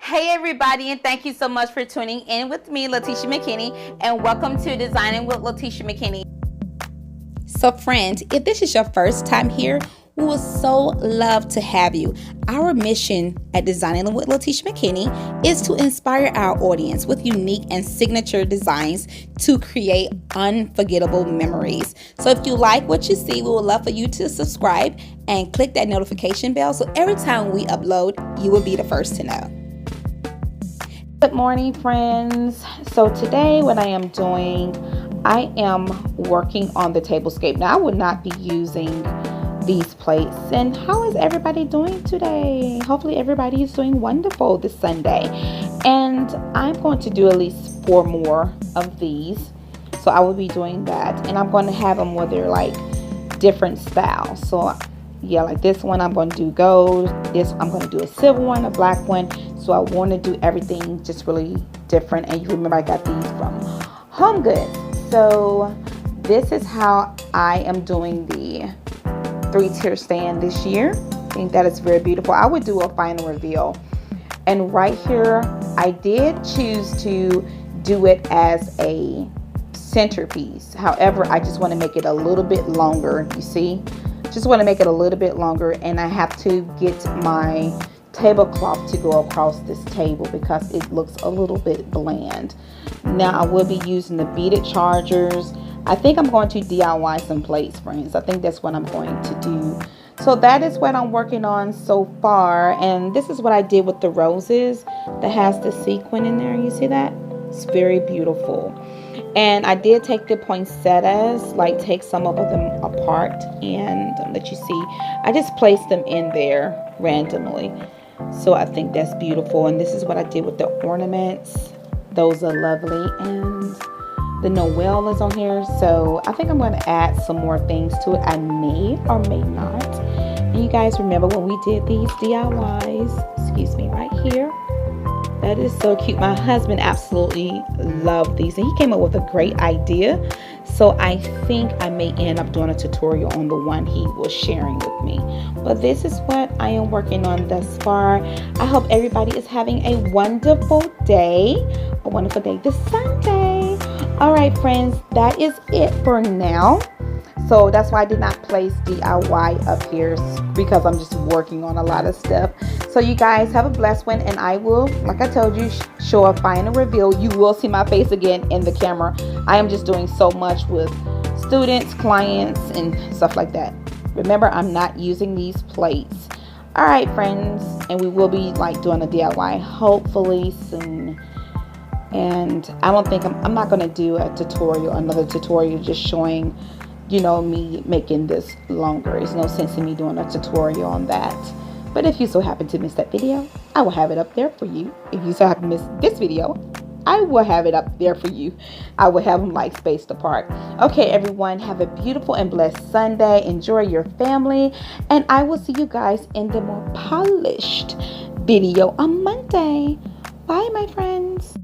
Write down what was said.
Hey everybody, and thank you so much for tuning in with me, Letitia McKinney, and welcome to Designing with Letitia McKinney. So friends, if this is your first time here, we would so love to have you. Our mission at Designing with Letitia McKinney is to inspire our audience with unique and signature designs to create unforgettable memories. So if you like what you see, we would love for you to subscribe and click that notification bell so every time we upload, you will be the first to know. Good morning, friends. So today what I am doing, I am working on the Tablescape. Now I would not be using these plates. And how is everybody doing today? Hopefully everybody is doing wonderful this Sunday. And I'm going to do at least 4 more of these. So I will be doing that. And I'm going to have them where they're like different styles. So yeah, like this one I'm going to do gold. This I'm going to do a silver one, a black one. So I want to do everything just really different. And you remember I got these from Home Goods. So this is how I am doing the 3-tier stand this year. I think that is very beautiful. I would do a final reveal. And right here, I did choose to do it as a centerpiece. However, I just want to make it a little bit longer. You see? Just want to make it a little bit longer, and I have to get my tablecloth to go across this table because it looks a little bit bland. Now I will be using the beaded chargers. I think I'm going to DIY some plates, friends. I think that's what I'm going to do. So that is what I'm working on so far, and this is what I did with the roses that has the sequin in there. You see that? It's very beautiful. And I did take the poinsettias, like take some of them apart and let you see. I just placed them in there randomly. So I think that's beautiful. And this is what I did with the ornaments. Those are lovely. And the Noel is on here. So I think I'm going to add some more things to it. I may or may not. And you guys remember when we did these DIYs, excuse me, right here. That is so cute. My husband absolutely loved these, and he came up with a great idea. So I think I may end up doing a tutorial on the one he was sharing with me. But this is what I am working on thus far. I hope everybody is having a wonderful day. A wonderful day this Sunday. All right, friends, that is it for now. So that's why I did not place DIY up here, because I'm just working on a lot of stuff. So you guys have a blessed one, and I will, like I told you, show a final reveal. You will see my face again in the camera. I am just doing so much with students, clients, and stuff like that. Remember, I'm not using these plates. All right, friends, and we will be like doing a DIY hopefully soon. And I don't think I'm not going to do a tutorial, another tutorial just showing, you know, me making this longer. There's no sense in me doing a tutorial on that. But if you so happen to miss that video, I will have it up there for you. If you so happen to miss this video, I will have it up there for you. I will have them like spaced apart. Okay, everyone, have a beautiful and blessed Sunday. Enjoy your family, and I will see you guys in the more polished video on Monday. Bye, my friends.